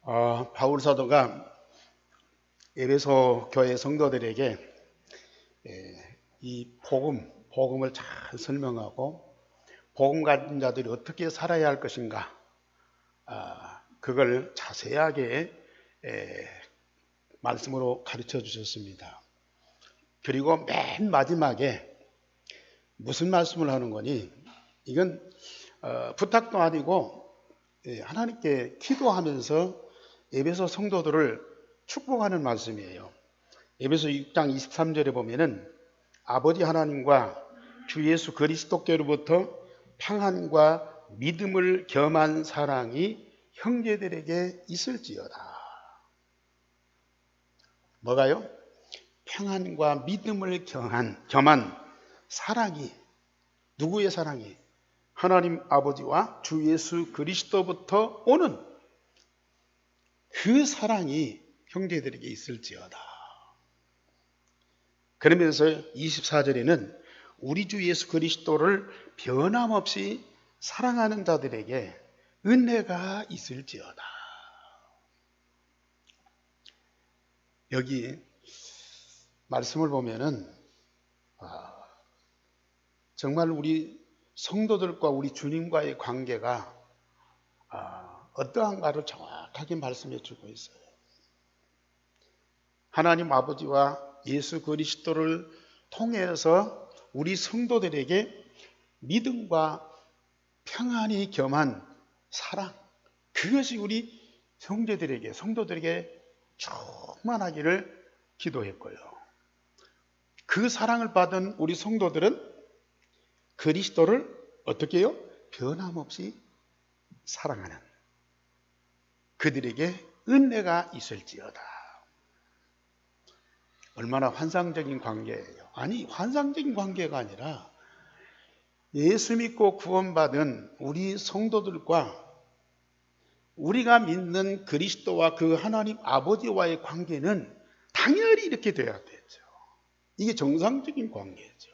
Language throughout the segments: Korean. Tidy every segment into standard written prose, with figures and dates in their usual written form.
바울 사도가 에베소 교회 성도들에게 이 복음을 잘 설명하고 복음 가진 자들이 어떻게 살아야 할 것인가, 그걸 자세하게 말씀으로 가르쳐 주셨습니다. 그리고 맨 마지막에 무슨 말씀을 하는 거니? 이건 부탁도 아니고 하나님께 기도하면서 에베소 성도들을 축복하는 말씀이에요. 에베소 6장 23절에 보면은 아버지 하나님과 주 예수 그리스도께로부터 평안과 믿음을 겸한 사랑이 형제들에게 있을지어다. 뭐가요? 평안과 믿음을 겸한 사랑이, 누구의 사랑이? 하나님 아버지와 주 예수 그리스도부터 오는 그 사랑이 형제들에게 있을지어다. 그러면서 24절에는 우리 주 예수 그리스도를 변함없이 사랑하는 자들에게 은혜가 있을지어다. 여기 말씀을 보면은 정말 우리 성도들과 우리 주님과의 관계가 어떠한가를 정확하게 말씀해 주고 있어요. 하나님 아버지와 예수 그리스도를 통해서 우리 성도들에게 믿음과 평안이 겸한 사랑, 그것이 우리 형제들에게, 성도들에게 충만하기를 기도했고요. 그 사랑을 받은 우리 성도들은 그리스도를 어떻게 해요? 변함없이 사랑하는 그들에게 은혜가 있을지어다. 얼마나 환상적인 관계예요. 아니, 환상적인 관계가 아니라 예수 믿고 구원받은 우리 성도들과 우리가 믿는 그리스도와 그 하나님 아버지와의 관계는 당연히 이렇게 돼야 되죠. 이게 정상적인 관계죠.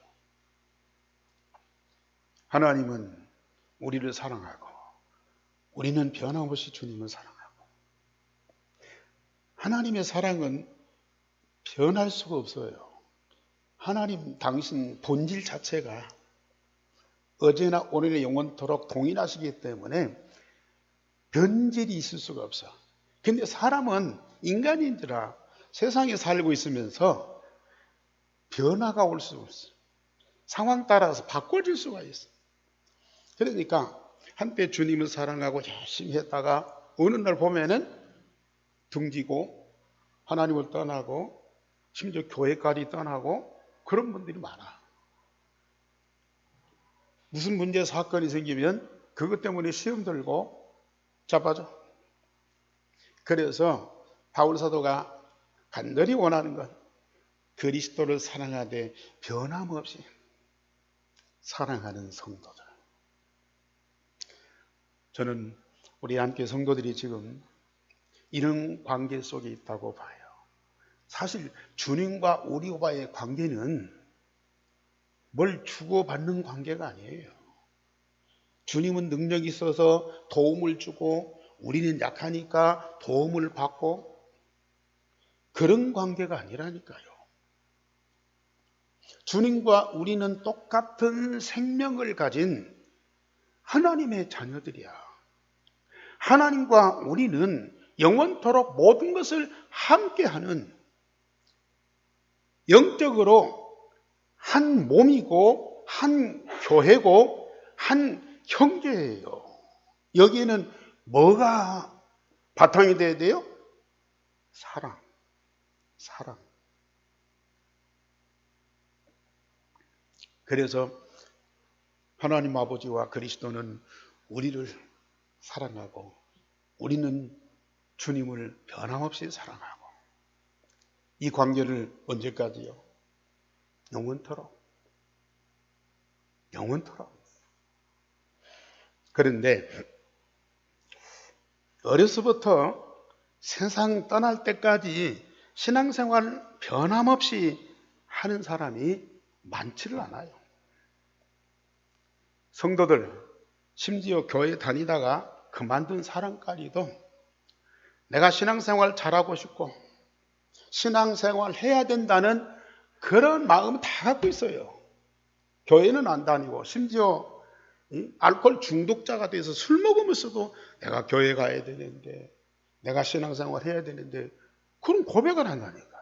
하나님은 우리를 사랑하고 우리는 변함없이 주님을 사랑하고, 하나님의 사랑은 변할 수가 없어요. 하나님 당신 본질 자체가 어제나 오늘의 영원토록 동일하시기 때문에 변질이 있을 수가 없어. 근데 사람은 인간인지라 세상에 살고 있으면서 변화가 올 수 없어. 상황 따라서 바꿔질 수가 있어. 그러니까 한때 주님을 사랑하고 열심히 했다가 어느 날 보면은 등지고 하나님을 떠나고 심지어 교회까지 떠나고 그런 분들이 많아. 무슨 문제 사건이 생기면 그것 때문에 시험 들고 자빠져. 그래서 바울 사도가 간절히 원하는 건 그리스도를 사랑하되 변함없이 사랑하는 성도들. 저는 우리 함께 성도들이 지금 이런 관계 속에 있다고 봐요. 사실 주님과 우리와의 관계는 뭘 주고받는 관계가 아니에요. 주님은 능력이 있어서 도움을 주고 우리는 약하니까 도움을 받고, 그런 관계가 아니라니까요. 주님과 우리는 똑같은 생명을 가진 하나님의 자녀들이야. 하나님과 우리는 영원토록 모든 것을 함께하는, 영적으로 한 몸이고 한 교회고 한 형제예요. 여기에는 뭐가 바탕이 돼야 돼요? 사랑. 그래서 하나님 아버지와 그리스도는 우리를 사랑하고 우리는 주님을 변함없이 사랑하고, 이 관계를 언제까지요? 영원토록. 그런데 어려서부터 세상 떠날 때까지 신앙생활 변함없이 하는 사람이 많지를 않아요. 성도들, 심지어 교회 다니다가 그만둔 사람까지도 내가 신앙생활 잘하고 싶고 신앙생활 해야 된다는 그런 마음을 다 갖고 있어요. 교회는 안 다니고 심지어 알코올 중독자가 돼서 술 먹으면서도 내가 교회 가야 되는데 내가 신앙생활 해야 되는데 그런 고백을 한다니까요.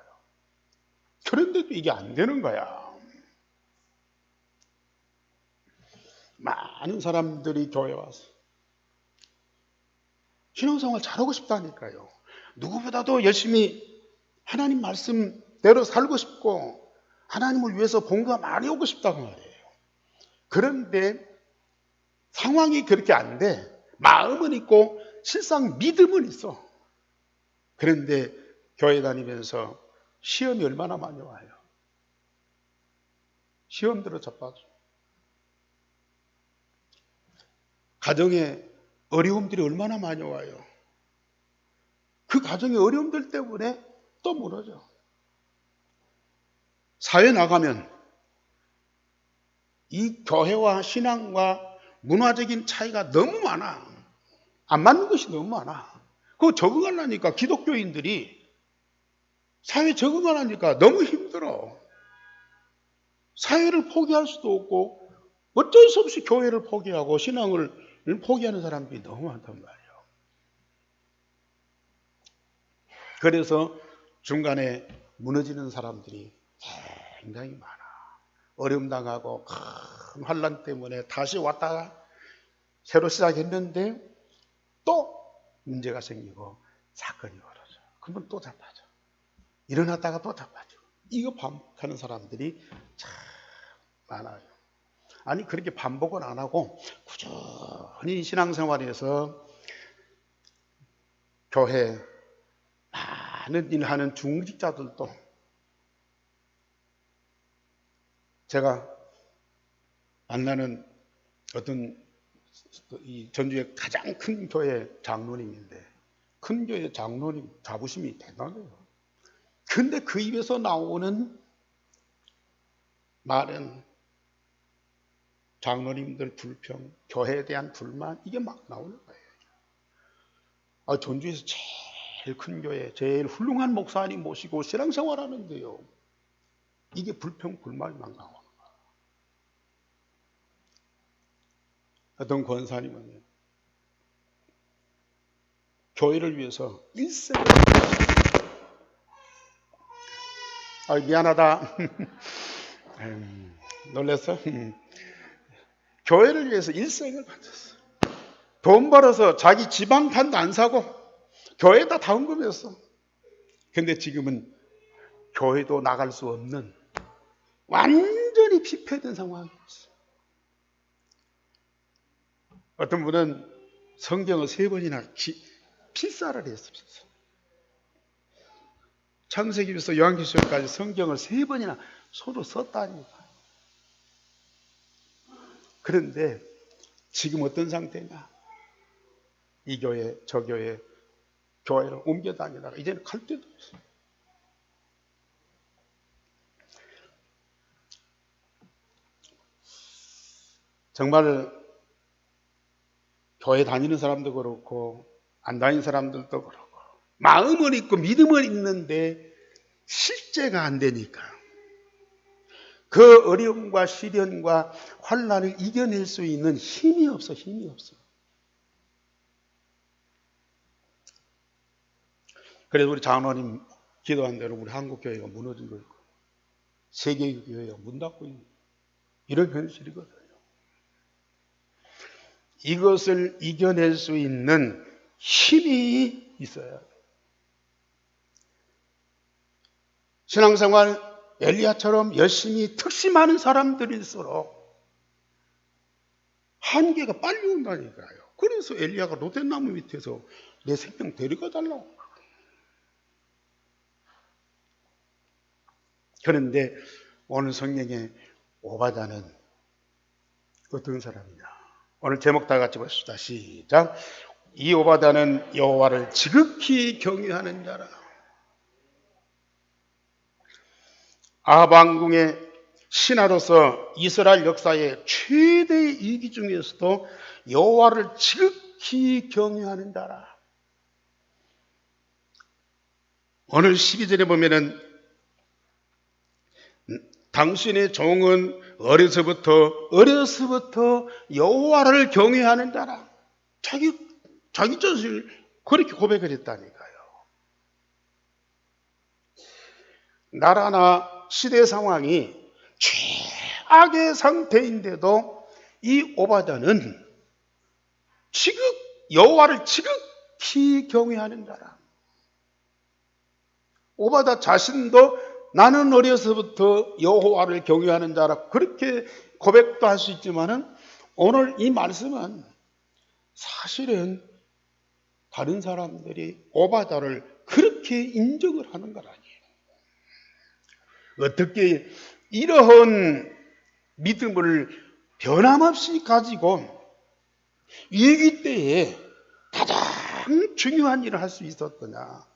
그런데도 이게 안 되는 거야. 많은 사람들이 교회 와서 신앙생활 잘하고 싶다니까요. 누구보다도 열심히 하나님 말씀대로 살고 싶고 하나님을 위해서 본가 많이 오고 싶다고 말이에요. 그런데 상황이 그렇게 안 돼. 마음은 있고 실상 믿음은 있어. 그런데 교회 다니면서 시험이 얼마나 많이 와요. 시험대로 자빠져. 가정에 어려움들이 얼마나 많이 와요. 그 가정의 어려움들 때문에 또 무너져. 사회 나가면 이 교회와 신앙과 문화적인 차이가 너무 많아. 안 맞는 것이 너무 많아. 그거 적응하려니까 기독교인들이 사회에 적응하려니까 너무 힘들어. 사회를 포기할 수도 없고 어쩔 수 없이 교회를 포기하고 신앙을 포기하는 사람들이 너무 많단 말이에요. 그래서 중간에 무너지는 사람들이 굉장히 많아. 어려움 당하고 큰 환난 때문에 다시 왔다가 새로 시작했는데 또 문제가 생기고 사건이 벌어져. 그러면 또 자빠져. 일어났다가 또 자빠져. 이거 반복하는 사람들이 참 많아요. 아니 그렇게 반복은 안 하고 꾸준히 신앙생활에서 교회 많은 일 하는 중직자들도 제가 만나는 어떤 이 전주의 가장 큰 교회 장로님인데 큰 교회 장로님 자부심이 대단해요. 근데 그 입에서 나오는 말은 장로님들 불평, 교회에 대한 불만 이게 막 나오는 거예요. 전주에서 제일 큰 교회, 제일 훌륭한 목사님 모시고 신앙생활 하는데요. 이게 불평, 불만이 막 나오는 거예요. 어떤 권사님은 교회를 위해서 일생을 미안하다. 놀랬어? 교회를 위해서 일생을 바쳤어. 돈 벌어서 자기 지방판도 안 사고 교회에다 다 헌금했어. 근데 지금은 교회도 나갈 수 없는 완전히 피폐된 상황이었어. 어떤 분은 성경을 3번이나 필사를 했습니다. 창세기부터 요한계시록까지 성경을 3번이나 서로 썼다니까. 그런데 지금 어떤 상태냐? 이 교회, 저 교회, 교회를 옮겨 다니다가 이제는 갈 데도 없어. 정말 교회 다니는 사람도 그렇고 안 다니는 사람들도 그렇고 마음은 있고 믿음은 있는데 실제가 안 되니까 그 어려움과 시련과 환난을 이겨낼 수 있는 힘이 없어. 그래서 우리 장로님 기도한 대로 우리 한국교회가 무너진 거고 세계교회가 문 닫고 있는 이런 현실이거든요. 이것을 이겨낼 수 있는 힘이 있어야 돼요. 신앙생활 엘리야처럼 열심히 특심하는 사람들일수록 한계가 빨리 온다니까요. 그래서 엘리야가 로뎀나무 밑에서 내 생명 데려가 달라고. 그런데 오늘 성경의 오바다는 어떤 사람이냐? 오늘 제목 다 같이 봅시다. 시작. 이 오바다는 여호와를 지극히 경외하는 자라. 아합 왕궁의 신하로서 이스라엘 역사의 최대의 이기 중에서도 여호와를 지극히 경외하는 자라. 오늘 12절에 보면은 당신의 종은 어려서부터 여호와를 경외하는 자라. 자기 자신을 그렇게 고백을 했다니까요. 나라나 시대 상황이 최악의 상태인데도 이 오바다는 여호와를 지극히 경외하는 자라. 오바다 자신도 나는 어려서부터 여호와를 경외하는 자라 그렇게 고백도 할 수 있지만은 오늘 이 말씀은 사실은 다른 사람들이 오바다를 그렇게 인정을 하는 건 아니에요. 어떻게 이러한 믿음을 변함없이 가지고 위기 때에 가장 중요한 일을 할 수 있었더냐?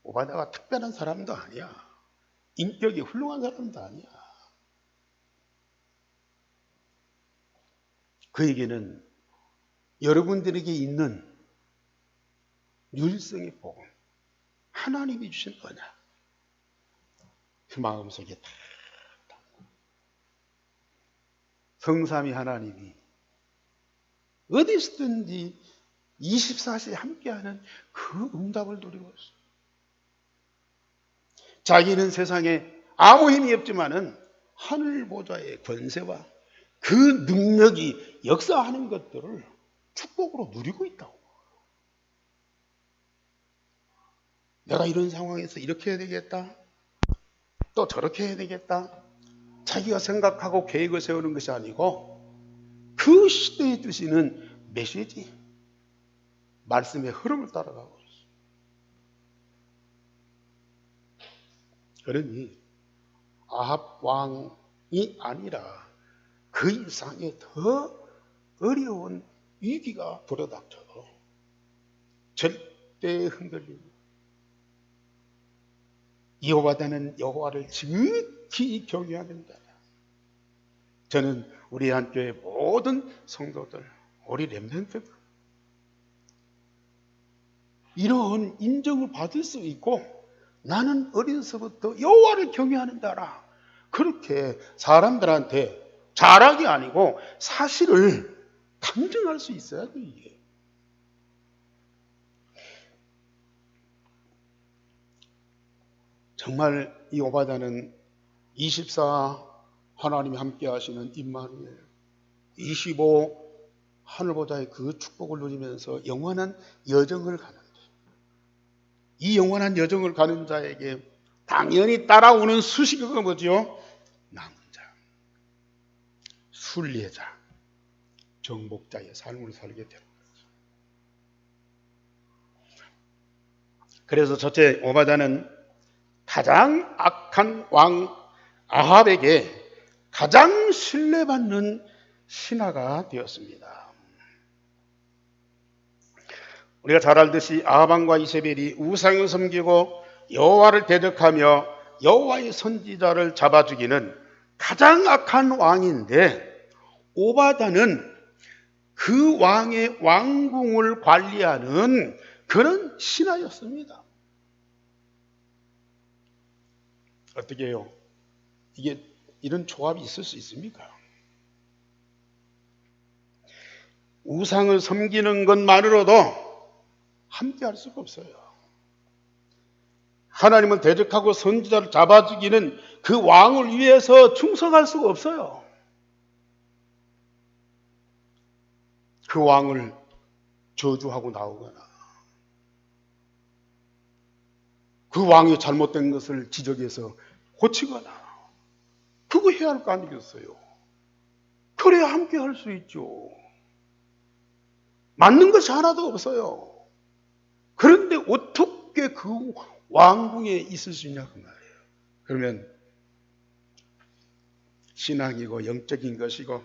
오바다가 특별한 사람도 아니야. 인격이 훌륭한 사람도 아니야. 그에게는 여러분들에게 있는 유일성의 복음, 하나님이 주신 거냐? 그 마음속에 다 성삼위 하나님이 어디 있든지 24시에 함께하는 그 응답을 누리고 있어요. 자기는 세상에 아무 힘이 없지만은 하늘 보좌의 권세와 그 능력이 역사하는 것들을 축복으로 누리고 있다고. 내가 이런 상황에서 이렇게 해야 되겠다. 또 저렇게 해야 되겠다. 자기가 생각하고 계획을 세우는 것이 아니고 그 시대에 주시는 메시지, 말씀의 흐름을 따라가고 있어요. 그러니 아합 왕이 아니라 그 이상의 더 어려운 위기가 불어닥쳐도 절대 흔들리지. 여호와는 여호와를 지극히 경외하는 자다. 저는 우리 한교회 모든 성도들, 우리 렘넌트들 이러한 인정을 받을 수 있고 나는 어려서부터 여호와를 경외하는 자라. 그렇게 사람들한테 자랑이 아니고 사실을 감정할 수 있어야 돼, 이게. 정말 이 오바다는 24 하나님이 함께 하시는 임마누엘, 25 하늘보다의 그 축복을 누리면서 영원한 여정을 가는데, 이 영원한 여정을 가는 자에게 당연히 따라오는 수식어가 뭐죠? 남은 자, 순례자, 정복자의 삶을 살게 되는 거죠. 그래서 첫째, 오바다는 가장 악한 왕 아합에게 가장 신뢰받는 신하가 되었습니다. 우리가 잘 알듯이 아합 왕과 이세벨이 우상을 섬기고 여호와를 대적하며 여호와의 선지자를 잡아 죽이는 가장 악한 왕인데, 오바다는 그 왕의 왕궁을 관리하는 그런 신하였습니다. 어떻게 해요? 이게 이런 조합이 있을 수 있습니까? 우상을 섬기는 것만으로도 함께 할 수가 없어요. 하나님을 대적하고 선지자를 잡아 죽이는 그 왕을 위해서 충성할 수가 없어요. 그 왕을 저주하고 나오거나 그 왕이 잘못된 것을 지적해서 고치거나, 그거 해야 할 거 아니겠어요? 그래야 함께 할 수 있죠. 맞는 것이 하나도 없어요. 그런데 어떻게 그 왕궁에 있을 수 있냐 그 말이에요. 그러면 신앙이고 영적인 것이고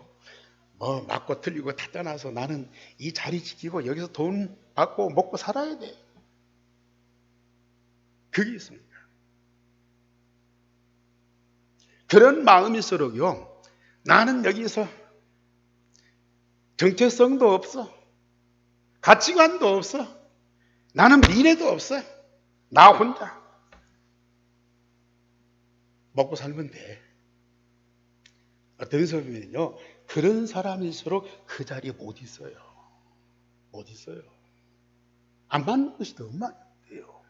뭐 맞고 틀리고 다 떠나서 나는 이 자리 지키고 여기서 돈 받고 먹고 살아야 돼. 그게 있습니다. 그런 마음일수록요, 나는 여기서 정체성도 없어, 가치관도 없어, 나는 미래도 없어, 나 혼자 먹고 살면 돼. 어떤 사람이면요, 그런 사람일수록 그 자리에 못 있어요. 못 있어요. 안 맞는 것이 더 많아요.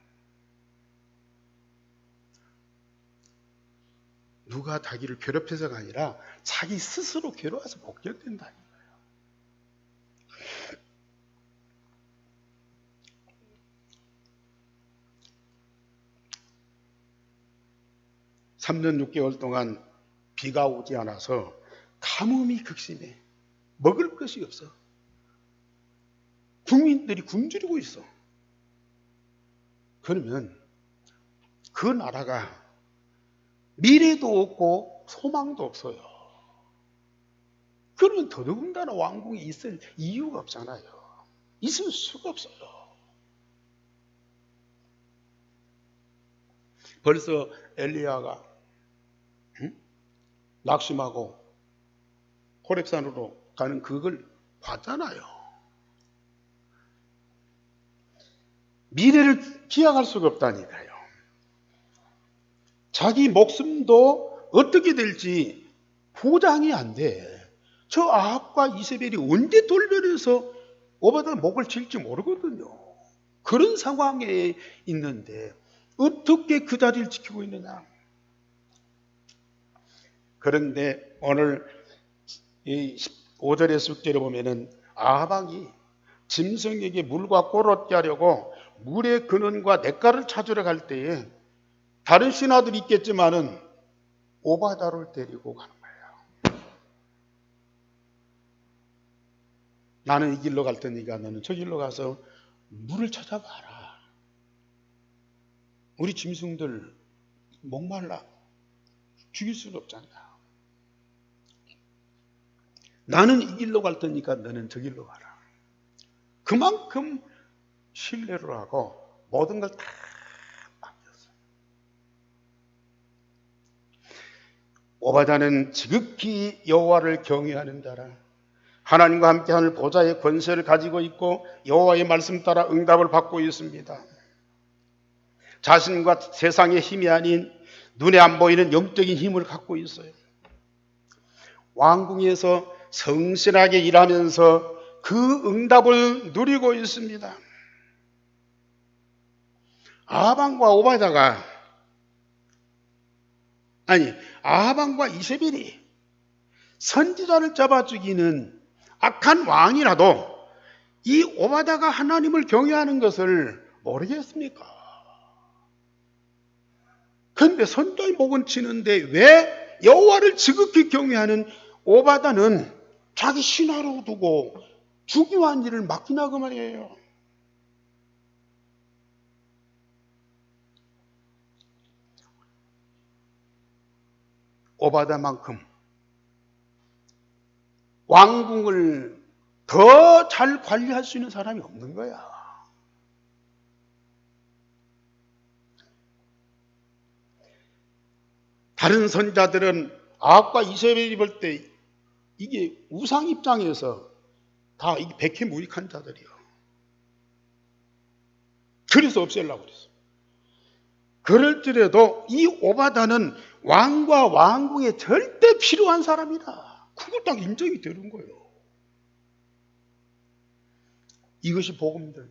누가 자기를 괴롭혀서가 아니라 자기 스스로 괴로워서 못 견딘다니까요. 3년 6개월 동안 비가 오지 않아서 가뭄이 극심해. 먹을 것이 없어. 국민들이 굶주리고 있어. 그러면 그 나라가 미래도 없고 소망도 없어요. 그러면 더더군다나 왕궁이 있을 이유가 없잖아요. 있을 수가 없어요. 벌써 엘리야가 낙심하고 호렙산으로 가는 그걸 봤잖아요. 미래를 기약할 수가 없다니까요. 자기 목숨도 어떻게 될지 보장이 안 돼. 저 아합과 이세벨이 언제 돌변해서 오바다 목을 칠지 모르거든요. 그런 상황에 있는데 어떻게 그 자리를 지키고 있느냐. 그런데 오늘 이 5절의 숙제를 보면은 아합이 짐승에게 물과 꿀을 얻게 하려고 물의 근원과 냇가를 찾으러 갈 때에 다른 신하들이 있겠지만은 오바다를 데리고 가는 거예요. 나는 이 길로 갈 테니까 너는 저 길로 가서 물을 찾아봐라. 우리 짐승들 목말라 죽일 수는 없잖아. 나는 이 길로 갈 테니까 너는 저 길로 가라. 그만큼 신뢰를 하고 모든 걸 다 맡겼어요. 오바다는 지극히 여호와를 경외하는 자라. 하나님과 함께하는 보좌의 권세를 가지고 있고 여호와의 말씀 따라 응답을 받고 있습니다. 자신과 세상의 힘이 아닌 눈에 안 보이는 영적인 힘을 갖고 있어요. 왕궁에서 성실하게 일하면서 그 응답을 누리고 있습니다. 아합과 이세벨이 선지자를 잡아 죽이는 악한 왕이라도 이 오바다가 하나님을 경외하는 것을 모르겠습니까? 그런데 선지자의 목은 치는데 왜 여호와를 지극히 경외하는 오바다는 자기 신하로 두고 중요한 일을 맡기나 그 말이에요. 오바다만큼 왕궁을 더 잘 관리할 수 있는 사람이 없는 거야. 다른 선자들은 아합과 이세벨이 볼 때 이게 우상 입장에서 다 이게 백해무익한 자들이요. 그래서 없애려고 그랬어. 그럴지라도 이 오바다는 왕과 왕궁에 절대 필요한 사람이다. 그걸 딱 인정이 되는 거예요. 이것이 복음입니다.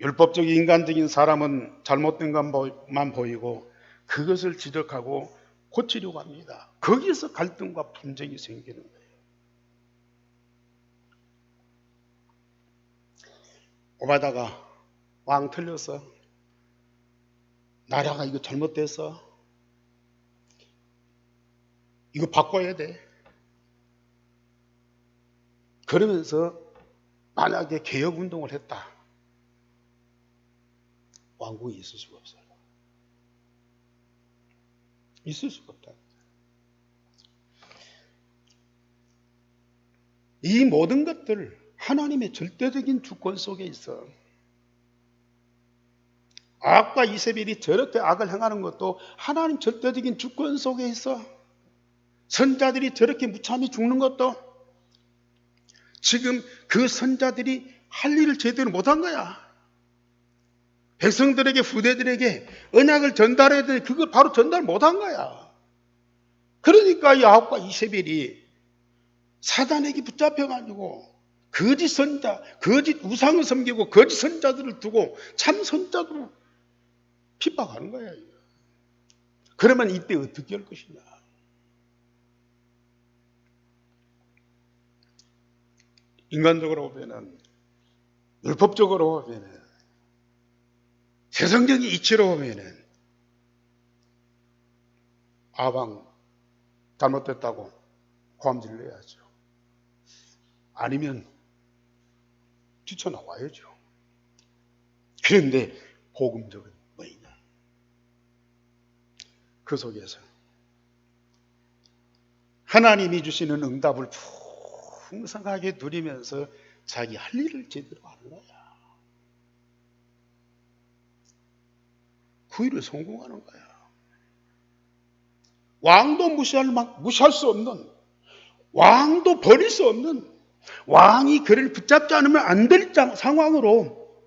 율법적 인간적인 사람은 잘못된 것만 보이고 그것을 지적하고 고치려고 합니다. 거기에서 갈등과 분쟁이 생기는 거예요. 오바다가 왕 틀렸어. 나라가 이거 잘못됐어. 이거 바꿔야 돼. 그러면서 만약에 개혁운동을 했다. 왕궁이 있을 수가 없어요. 있을 수가 없다. 이 모든 것들 하나님의 절대적인 주권 속에 있어. 아합과 이세벨이 저렇게 악을 행하는 것도 하나님 절대적인 주권 속에 있어. 선자들이 저렇게 무참히 죽는 것도 지금 그 선자들이 할 일을 제대로 못한 거야. 백성들에게, 후대들에게 언약을 전달해야 되는데 그걸 바로 전달 못한 거야. 그러니까 이 아합과 이세벨이 사단에게 붙잡혀가지고 거짓 선자, 거짓 우상을 섬기고 거짓 선자들을 두고 참 선자들을 핍박하는 거야. 그러면 이때 어떻게 할 것이냐. 인간적으로 보면은, 율법적으로 보면은, 세상적인 이치로 보면은 아방 잘못됐다고 고함질러야죠. 아니면 뛰쳐나와야죠. 그런데 복음적인 뭐이냐? 그 속에서 하나님이 주시는 응답을 풍성하게 누리면서 자기 할 일을 제대로 하는 거야. 그 일을 성공하는 거야. 왕도 무시할 수 없는, 왕도 버릴 수 없는, 왕이 그를 붙잡지 않으면 안 될 상황으로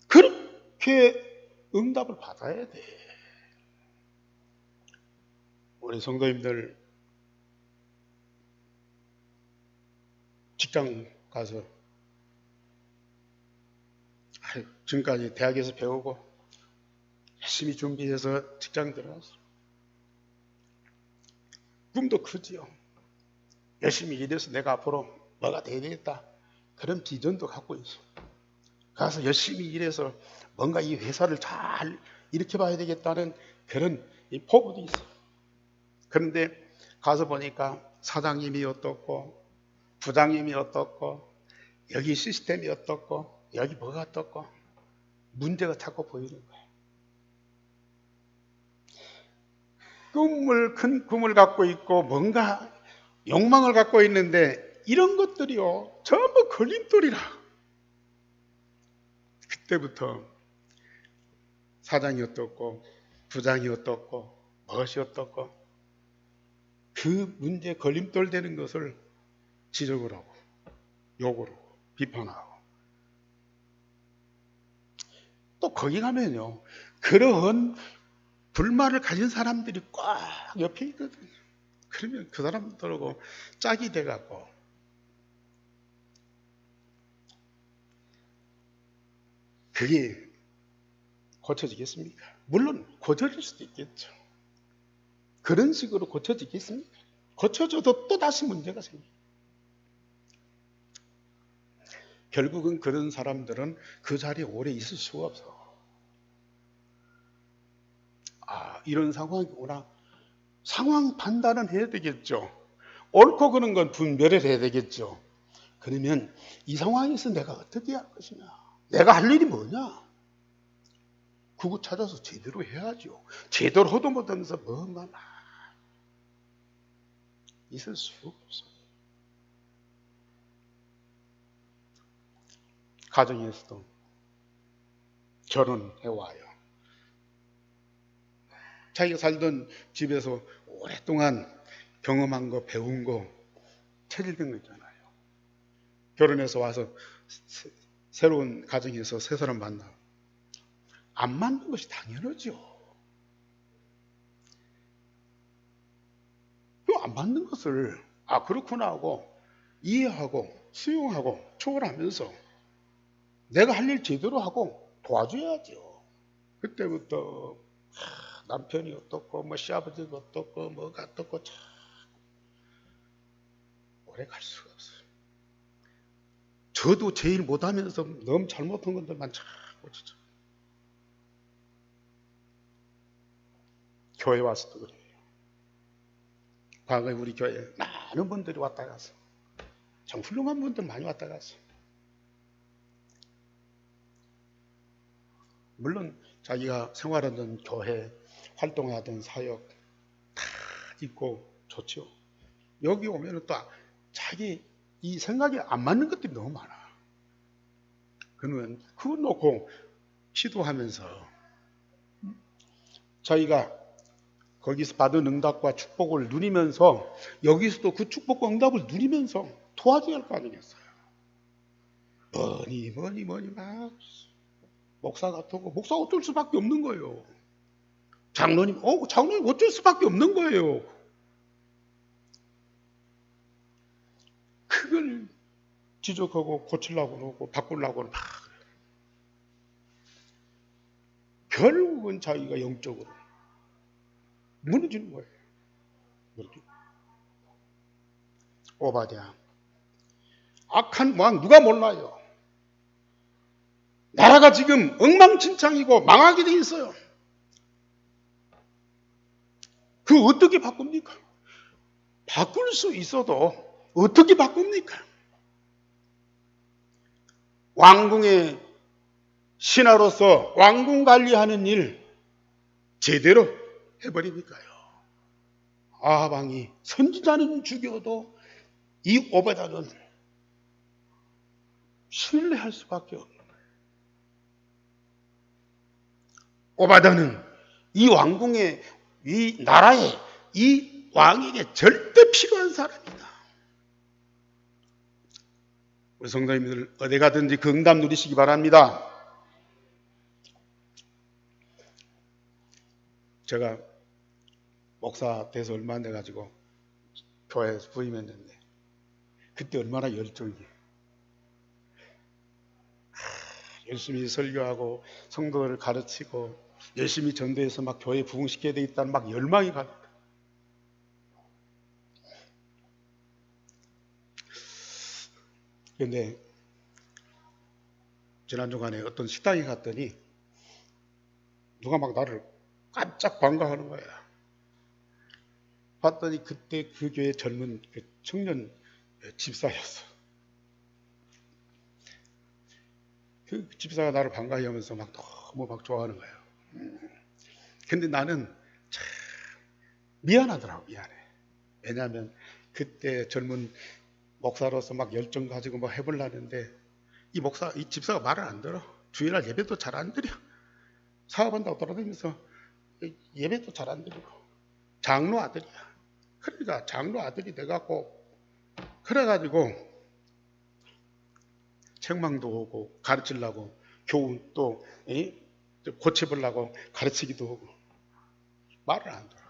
그렇게 응답을 받아야 돼. 우리 성도님들 직장 가서 지금까지 대학에서 배우고 열심히 준비해서 직장 들어가서 꿈도 크지요. 열심히 일해서 내가 앞으로 뭐가 돼야 되겠다. 그런 비전도 갖고 있어. 가서 열심히 일해서 뭔가 이 회사를 잘 일으켜봐야 되겠다는 그런 포부도 있어. 그런데 가서 보니까 사장님이 어떻고 부장님이 어떻고 여기 시스템이 어떻고 여기 뭐가 어떻고 문제가 자꾸 보이는 거야. 큰 꿈을 갖고 있고 뭔가 욕망을 갖고 있는데 이런 것들이요 전부 걸림돌이라. 그때부터 사장이 어떻고 부장이 어떻고 무엇이 어떻고 그 문제에 걸림돌 되는 것을 지적을 하고 욕을 하고 비판하고 또 거기 가면요 그런 불만을 가진 사람들이 꽉 옆에 있거든요. 그러면 그 사람들하고 짝이 돼갖고 그게 고쳐지겠습니까? 물론 고쳐질 수도 있겠죠. 그런 식으로 고쳐지겠습니까? 고쳐져도 또 다시 문제가 생겨요. 결국은 그런 사람들은 그 자리에 오래 있을 수가 없어. 이런 상황이구나. 상황 판단은 해야 되겠죠. 옳고 그른 건 분별을 해야 되겠죠. 그러면 이 상황에서 내가 어떻게 할 것이냐? 내가 할 일이 뭐냐? 그거 찾아서 제대로 해야죠. 제대로 하도 못하면서 뭔가 막 있을 수가 없어요. 가정에서도 결혼해와요. 자기가 살던 집에서 오랫동안 경험한 거, 배운 거, 체질된 거 있잖아요. 결혼해서 와서 새로운 가정에서 새 사람 만나. 안 맞는 것이 당연하죠. 그 안 맞는 것을 그렇구나 하고 이해하고 수용하고 초월하면서 내가 할 일 제대로 하고 도와줘야죠. 그때부터 남편이 어떻고 뭐 시아버지가 어떻고 뭐가 어떻고 참 오래 갈 수가 없어요. 저도 제일 못하면서 너무 잘못한 것들만 자꾸 진짜. 교회 와서도 그래요. 과거에 우리 교회에 많은 분들이 왔다 갔어. 참 훌륭한 분들 많이 왔다 갔어. 물론 자기가 생활하던 교회, 활동하던 사역 다 있고 좋죠. 여기 오면 또 자기 이 생각이 안 맞는 것들이 너무 많아. 그러면 그거 놓고 시도하면서 자기가 거기서 받은 응답과 축복을 누리면서 여기서도 그 축복과 응답을 누리면서 도와줘야 할 거 아니겠어요. 뭐니 막 목사 같고 목사 어쩔 수밖에 없는 거예요. 장로님 어쩔 수밖에 없는 거예요. 그걸 지적하고 고치려고 하고 바꾸려고 막 결국은 자기가 영적으로 무너지는 거예요. 오바댜 악한 왕 누가 몰라요. 나라가 지금 엉망진창이고 망하게 돼 있어요. 그 어떻게 바꿉니까? 바꿀 수 있어도 어떻게 바꿉니까? 왕궁의 신하로서 왕궁 관리하는 일 제대로 해버리니까요. 아하방이 선지자는 죽여도 이 오바댜는 신뢰할 수밖에 없는 거예요. 오바댜는 이 왕궁의 이 나라에 이 왕에게 절대 필요한 사람이다. 우리 성도님들 어디 가든지 그 응답 누리시기 바랍니다. 제가 목사 돼서 얼마 안 돼가지고 교회에서 부임했는데 그때 얼마나 열정이 열심히 설교하고 성도들을 가르치고 열심히 전도해서 막 교회 부흥시켜야 되겠다는 막 열망이 가니까 그런데 지난 주간에 어떤 식당에 갔더니 누가 막 나를 깜짝 반가워하는 거야. 봤더니 그때 그 교회 젊은 그 청년 집사였어. 그 집사가 나를 반가워하면서 막 너무 막 좋아하는 거예요. 근데 나는 참 미안하더라고. 미안해. 왜냐하면 그때 젊은 목사로서 막 열정 가지고 뭐 해보려는데 이 집사가 말을 안 들어. 주일날 예배도 잘 안 드려. 사업한다고 돌아다니면서 예배도 잘 안 드리고 장로 아들이야. 그러니까 장로 아들이 돼갖고 그래가지고 책망도 오고 가르치려고 교훈 또 고쳐보려고 가르치기도 하고 말을 안 들어.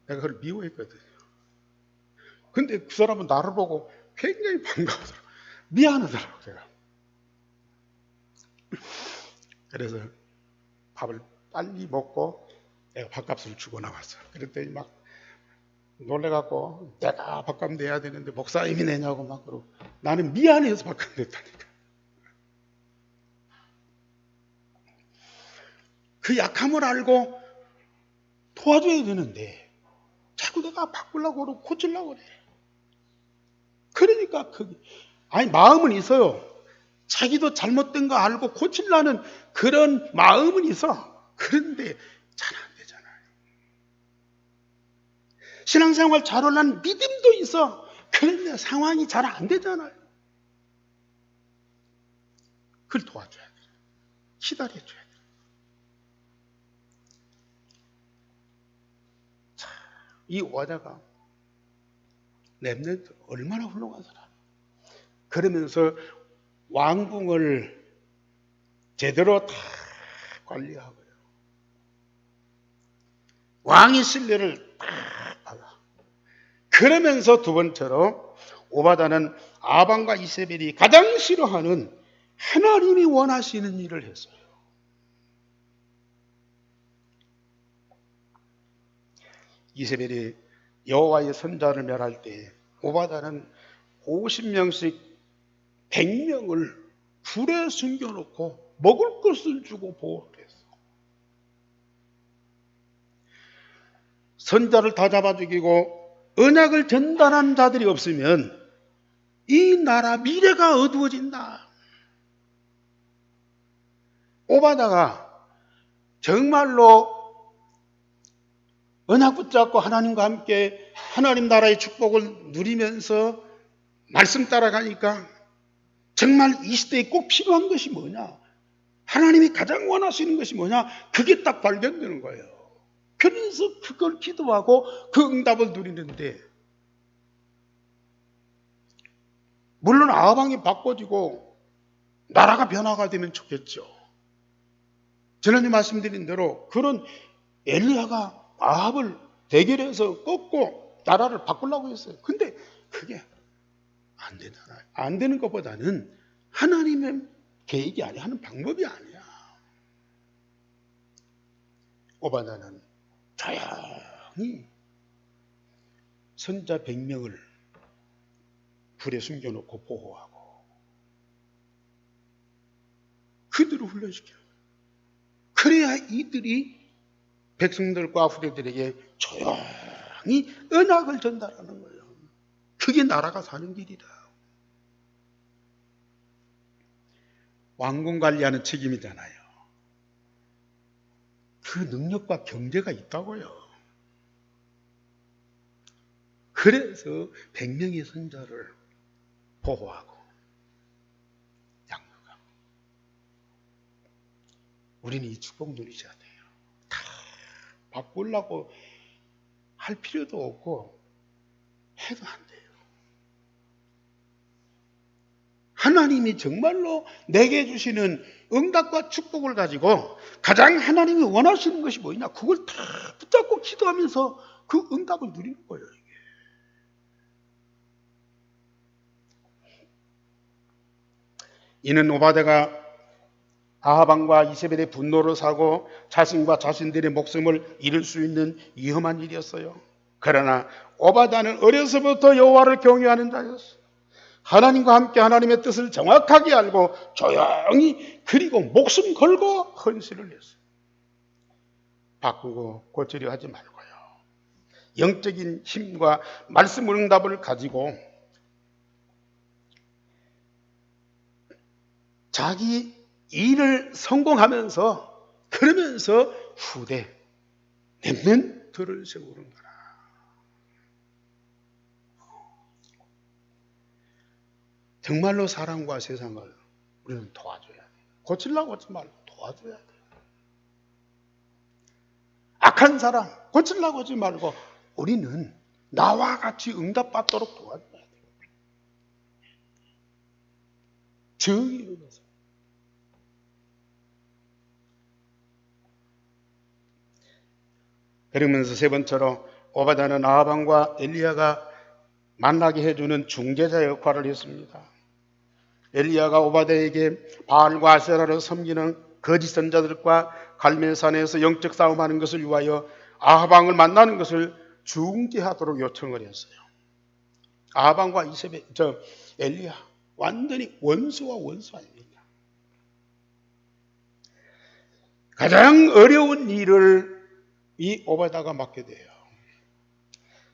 내가 그걸 미워했거든요. 근데 그 사람은 나를 보고 굉장히 반가워하더라고. 미안하더라고 제가. 그래서 밥을 빨리 먹고 내가 밥값을 주고 나왔어. 그랬더니 막 놀래갖고 내가 밥값 내야 되는데 목사님이 내냐고 막 그러고 나는 미안해서 밥값 냈다니까. 그 약함을 알고 도와줘야 되는데 자꾸 내가 바꾸려고 그러고 고치려고 그래. 그러니까 마음은 있어요. 자기도 잘못된 거 알고 고치려는 그런 마음은 있어. 그런데 잘 안 되잖아요. 신앙생활 잘 하려는 믿음도 있어. 그런데 상황이 잘 안 되잖아요. 그걸 도와줘야 돼. 기다려줘야 돼. 자, 이 오바댜가 렘넌트 얼마나 훌륭한 사람. 그러면서 왕궁을 제대로 다 관리하고요. 왕의 신뢰를 다 받아. 그러면서 두 번째로 오바댜는 아방과 이세벨이 가장 싫어하는 하나님이 원하시는 일을 했어요. 이세벨이 여호와의 선자를 멸할 때 오바댜는 50명씩 100명을 불에 숨겨놓고 먹을 것을 주고 보호를 했어. 선자를 다 잡아 죽이고 언약을 전달한 자들이 없으면 이 나라 미래가 어두워진다. 오바댜가 정말로 언약 붙잡고 하나님과 함께 하나님 나라의 축복을 누리면서 말씀 따라가니까 정말 이 시대에 꼭 필요한 것이 뭐냐? 하나님이 가장 원하시는 것이 뭐냐? 그게 딱 발견되는 거예요. 그래서 그걸 기도하고 그 응답을 누리는데 물론 아방이 바꿔지고 나라가 변화가 되면 좋겠죠. 지난주 말씀드린 대로 그런 엘리야가 아합을 대결해서 꺾고 나라를 바꾸려고 했어요. 근데 그게 안 되잖아요. 안 되는 것보다는 하나님의 계획이 아니야. 하는 방법이 아니야. 오바다는 조용히 선자 100명을 불에 숨겨놓고 보호하고 그들을 훈련시켜요. 그래야 이들이 백성들과 후대들에게 조용히 언약을 전달하는 거예요. 그게 나라가 사는 길이다. 왕궁 관리하는 책임이잖아요. 그 능력과 경제가 있다고요. 그래서 100명의 선자를 보호하고 양육하고. 우리는 이 축복 누리셔야 돼요. 다 바꾸려고 할 필요도 없고 해도 안 돼요. 하나님이 정말로 내게 주시는 응답과 축복을 가지고 가장 하나님이 원하시는 것이 뭐냐? 그걸 다 붙잡고 기도하면서 그 응답을 누리는 거예요. 이게. 이는 오바데가 아하방과 이세벨의 분노를 사고 자신과 자신들의 목숨을 잃을 수 있는 위험한 일이었어요. 그러나 오바다는 어려서부터 여호와를 경외하는 자였어요. 하나님과 함께 하나님의 뜻을 정확하게 알고 조용히 그리고 목숨 걸고 헌신을 했어요. 바꾸고 고치려 하지 말고요. 영적인 힘과 말씀 응답을 가지고 자기 일을 성공하면서 그러면서 후대 렘넌트를 세우는 거라. 정말로 사람과 세상을 우리는 도와줘야 돼요. 고치려고 하지 말고 도와줘야 돼요. 악한 사람 고치려고 하지 말고 우리는 나와 같이 응답받도록 도와줘야 돼요. 정의를 위해서. 그러면서 세 번째로 오바다는 아하방과 엘리야가 만나게 해주는 중재자 역할을 했습니다. 엘리야가 오바다에게 바알과 아세라를 섬기는 거짓 선자들과 갈멜산에서 영적 싸움하는 것을 위하여 아하방을 만나는 것을 중재하도록 요청을 했어요. 아하방과 엘리야 완전히 원수와 원수 아닙니까? 가장 어려운 일을 이 오바다가 맡게 돼요.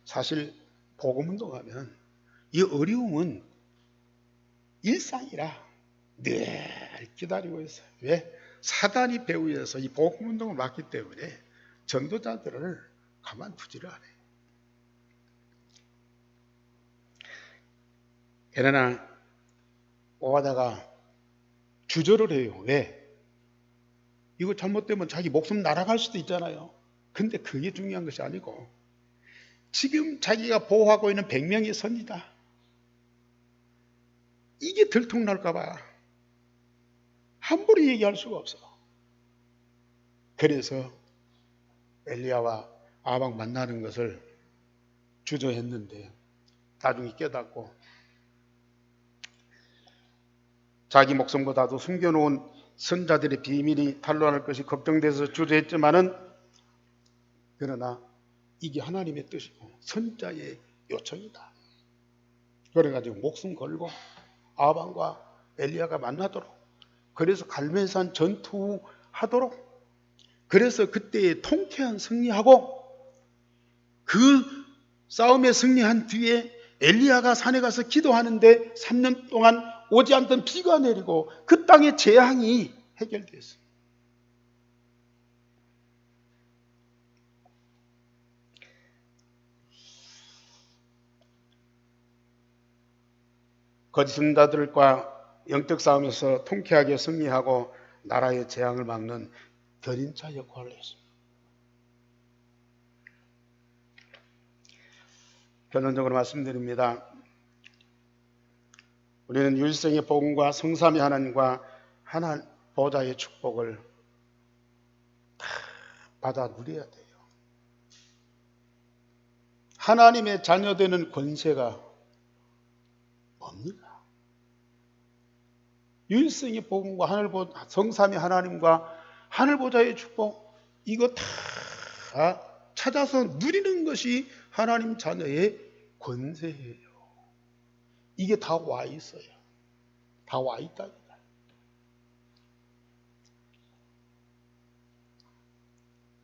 사실 복음운동하면 이 어려움은 일상이라 늘 기다리고 있어요. 왜? 사단이 배후에서 이 복음운동을 맡기 때문에 전도자들을 가만두지를 않아요. 그러나 오바다가 주저를 해요. 왜? 이거 잘못되면 자기 목숨 날아갈 수도 있잖아요. 근데 그게 중요한 것이 아니고 지금 자기가 보호하고 있는 100명의 선지자 이게 들통날까 봐 함부로 얘기할 수가 없어. 그래서 엘리야와 아방 만나는 것을 주저했는데 나중에 깨닫고 자기 목숨보다도 숨겨놓은 선자들의 비밀이 탄로날 것이 걱정돼서 주저했지만은 그러나 이게 하나님의 뜻이고 선자의 요청이다. 그래가지고 목숨 걸고 아방과 엘리야가 만나도록, 그래서 갈멜산 전투하도록, 그래서 그때의 통쾌한 승리하고 그 싸움에 승리한 뒤에 엘리야가 산에 가서 기도하는데 3년 동안 오지 않던 비가 내리고 그 땅의 재앙이 해결됐어요. 거짓 선자들과 영적 싸움에서 통쾌하게 승리하고 나라의 재앙을 막는 견인차 역할을 했습니다. 결론적으로 말씀드립니다. 우리는 유일성의 복음과 성삼위 하나님과 하나 보좌의 축복을 받아 누려야 돼요. 하나님의 자녀되는 권세가 뭡니까? 유일성의 복음과 성삼위 하나님과 하늘보좌의 축복, 이거 다 찾아서 누리는 것이 하나님 자녀의 권세예요. 이게 다 와 있어요. 다 와 있다니까.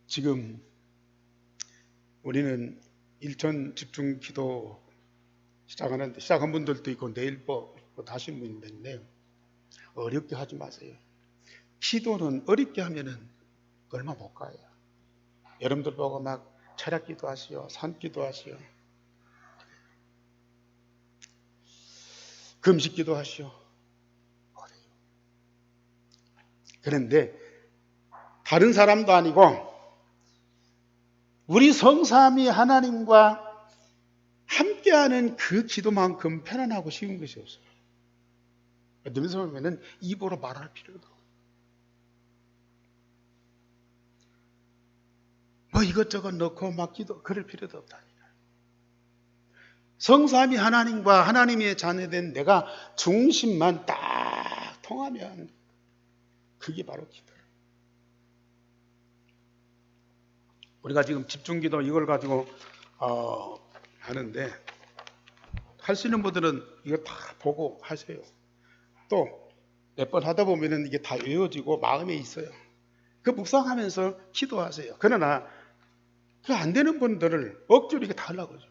지금 우리는 일천 집중 기도 시작하는데, 시작한 분들도 있고 내일 다시 분인데, 어렵게 하지 마세요. 기도는 어렵게 하면은 얼마 못 가요. 여러분들 보고 막 철학 기도하시오, 산 기도하시오, 금식 기도하시오. 어려요. 그런데 다른 사람도 아니고 우리 성삼위 하나님과 함께하는 그 기도만큼 편안하고 쉬운 것이 없어요. 어떤 보면은 입으로 말할 필요도 없고, 뭐 이것저것 넣고 막 그럴 필요도 없다니까. 성삼위 하나님과 하나님의 자녀된 내가 중심만 딱 통하면 그게 바로 기도예요. 우리가 지금 집중기도 이걸 가지고 하는데, 하시는 분들은 이거 다 보고 하세요. 또 몇 번 하다 보면은 이게 다 외워지고 마음에 있어요. 그 묵상하면서 기도하세요. 그러나 그 안 되는 분들을 억지로 이렇게 다 하려고 해요.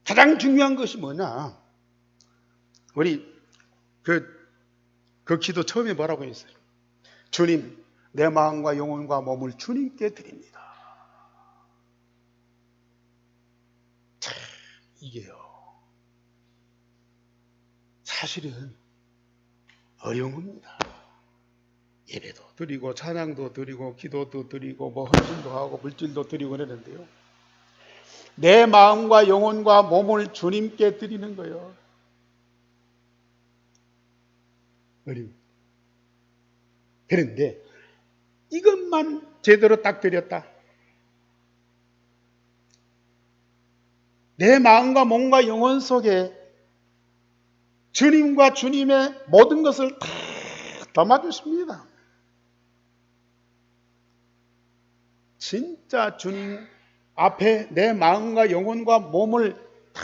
가장 중요한 것이 뭐냐? 우리 그 기도 처음에 뭐라고 했어요? 주님, 내 마음과 영혼과 몸을 주님께 드립니다. 참, 이게요. 사실은 어려운 겁니다. 예배도 드리고 찬양도 드리고 기도도 드리고 뭐 헌신도 하고 물질도 드리고 그러는데요. 내 마음과 영혼과 몸을 주님께 드리는 거예요. 어려운. 그런데 이것만 제대로 딱 드렸다. 내 마음과 몸과 영혼 속에 주님과 주님의 모든 것을 다 담아주십니다. 진짜 주님 앞에 내 마음과 영혼과 몸을 다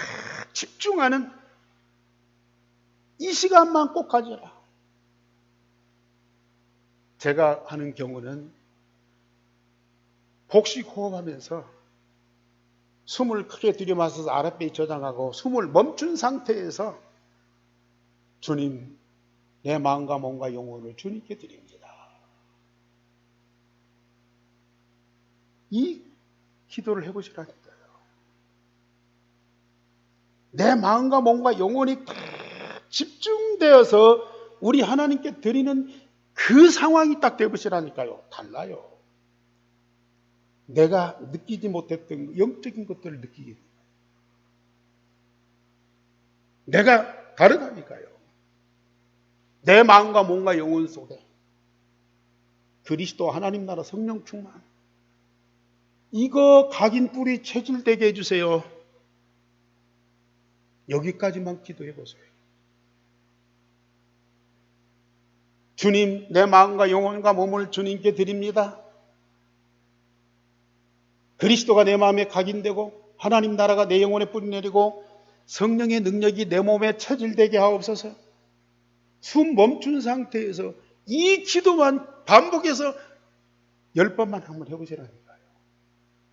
집중하는 이 시간만 꼭 가져라. 제가 하는 경우는 복식 호흡하면서 숨을 크게 들이마셔서 아랫배에 저장하고 숨을 멈춘 상태에서 주님, 내 마음과 몸과 영혼을 주님께 드립니다. 이 기도를 해보시라니까요. 내 마음과 몸과 영혼이 다 집중되어서 우리 하나님께 드리는 그 상황이 딱 되보시라니까요. 달라요. 내가 느끼지 못했던 영적인 것들을 느끼게 됩니다. 내가 다르다니까요. 내 마음과 몸과 영혼 속에 그리스도 하나님 나라 성령 충만, 이거 각인 뿌리 체질되게 해주세요. 여기까지만 기도해 보세요. 주님, 내 마음과 영혼과 몸을 주님께 드립니다. 그리스도가 내 마음에 각인되고 하나님 나라가 내 영혼에 뿌리내리고 성령의 능력이 내 몸에 체질되게 하옵소서. 숨 멈춘 상태에서 이 기도만 반복해서 10번만 한번 해보시라니까요.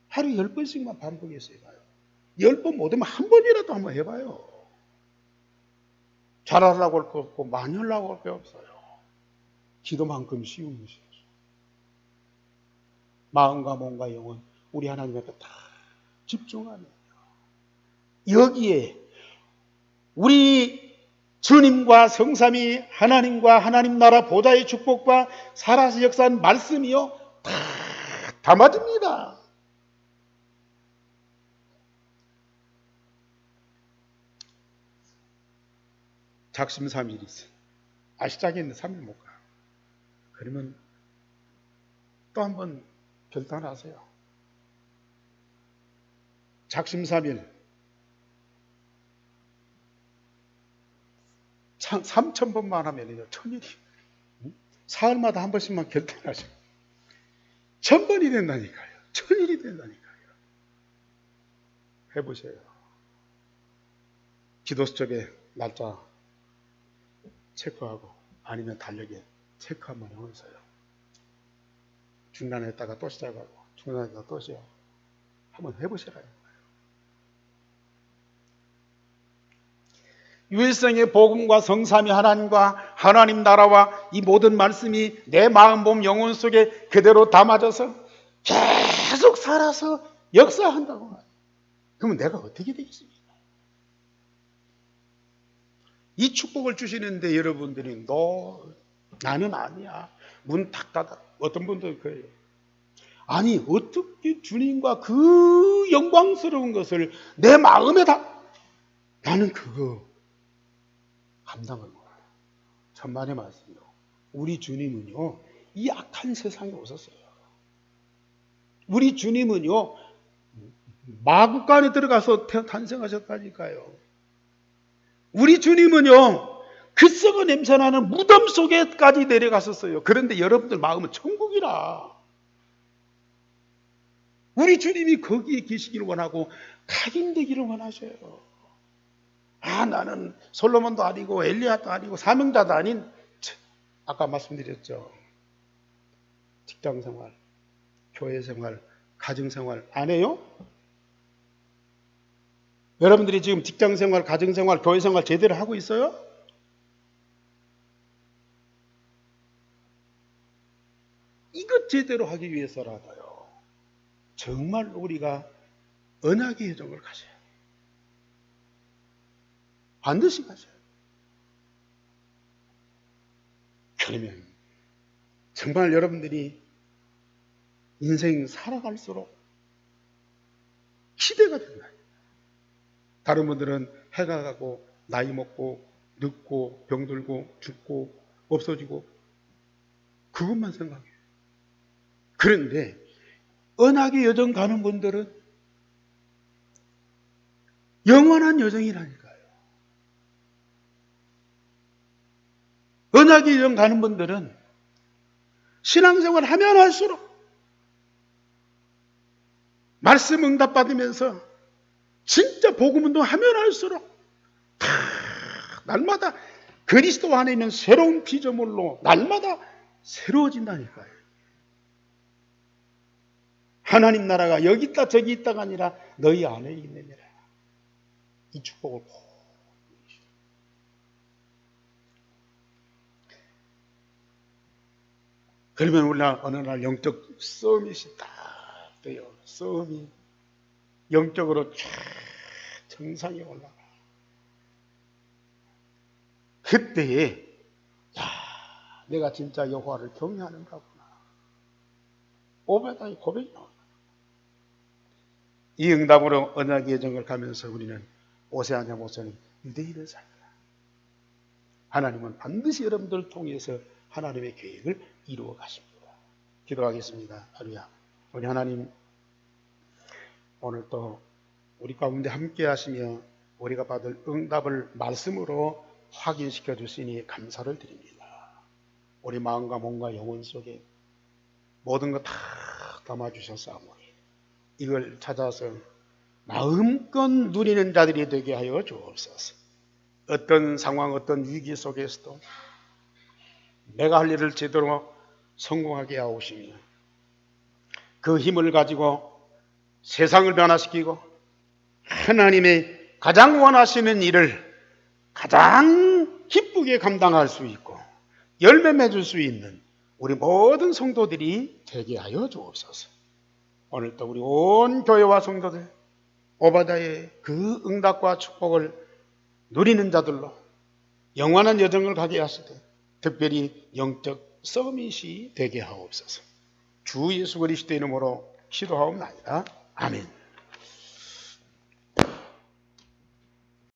하루 10번씩만 반복해서 해봐요. 10번 못하면 한 번이라도 한번 해봐요. 잘하려고 할 거 없고 많이 하려고 할 게 없어요. 기도만큼 쉬운 것이죠. 마음과 몸과 영혼 우리 하나님 앞에 다 집중하면 여기에 우리 주님과 성삼위 하나님과 하나님 나라 보좌의 축복과 살아서 역사한 말씀이요 다 담아집니다. 작심 3일 있어. 시작했는데 3일 못 가. 그러면 또 한번 결단하세요. 작심삼일 3,000번만 하면요 1,000일이 사흘마다 한 번씩만 결단하세요. 1,000번이 된다니까요. 1,000일이 된다니까요. 해보세요. 기도 수첩에 날짜 체크하고 아니면 달력에 체크 한번 해보세요. 중간에 했다가 또 시작하고 중간에 했다가 또 시작. 한번 해보시라요. 유일성의 복음과 성삼위 하나님과 하나님 나라와 이 모든 말씀이 내 마음, 몸, 영혼 속에 그대로 담아져서 계속 살아서 역사한다고 말해요. 그러면 내가 어떻게 되겠습니까? 이 축복을 주시는데 여러분들이 나는 아니야. 문 탁 닫아. 어떤 분들 그래요. 아니 어떻게 주님과 그 영광스러운 것을 내 마음에 나는 그거 감당을 못해요. 천만의 말씀이요. 우리 주님은요 이 악한 세상에 오셨어요. 우리 주님은요 마구간에 들어가서 탄생하셨다니까요. 우리 주님은요 그 썩은 냄새나는 무덤 속에까지 내려갔었어요. 그런데 여러분들 마음은 천국이라. 우리 주님이 거기에 계시기를 원하고 각인되기를 원하셔요. 나는 솔로몬도 아니고 엘리야도 아니고 사명자도 아닌, 아까 말씀드렸죠. 직장생활, 교회생활, 가정생활 안 해요? 여러분들이 지금 직장생활, 가정생활, 교회생활 제대로 하고 있어요? 이것 제대로 하기 위해서라도요 정말 우리가 언약의 여정을 가셔야 해요. 반드시 가셔야 해요. 그러면 정말 여러분들이 인생 살아갈수록 기대가 된다. 다른 분들은 해가 가고 나이 먹고 늙고 병들고 죽고 없어지고 그것만 생각해요. 그런데 언약의 여정 가는 분들은 영원한 여정이라니까요. 언약의 여정 가는 분들은 신앙생활 하면 할수록 말씀 응답받으면서 진짜 복음운동 하면 할수록 날마다 그리스도 안에 있는 새로운 피조물로 날마다 새로워진다니까요. 하나님 나라가 여기 있다 저기 있다가 아니라 너희 안에 있느니라. 이 축복을 꼭 누리시오. 그러면 우리가 어느 날 영적 서밋이 딱 돼요. 서밋 영적으로 쫙 정상에 올라가. 그때에 내가 진짜 여호와를 경외하는가구나. 오베다의 고백이 나옵니다. 이 응답으로 언약의 여정을 가면서 우리는 오세아냐 모세는 유대인을 살리라. 하나님은 반드시 여러분들을 통해서 하나님의 계획을 이루어 가십니다. 기도하겠습니다. 할렐루야. 우리 하나님, 오늘 또 우리 가운데 함께 하시며 우리가 받을 응답을 말씀으로 확인시켜 주시니 감사를 드립니다. 우리 마음과 몸과 영혼 속에 모든 것 다 담아주셨사오니 이걸 찾아서 마음껏 누리는 자들이 되게 하여 주옵소서. 어떤 상황, 어떤 위기 속에서도 내가 할 일을 제대로 성공하게 하오시며 그 힘을 가지고 세상을 변화시키고 하나님의 가장 원하시는 일을 가장 기쁘게 감당할 수 있고 열매 맺을 수 있는 우리 모든 성도들이 되게 하여 주옵소서. 오늘도 우리 온 교회와 성도들 오바다의 그 응답과 축복을 누리는 자들로 영원한 여정을 가게 하시되 특별히 영적 서밋이 되게 하옵소서. 주 예수 그리스도의 이름으로 기도하옵나이다. 아멘.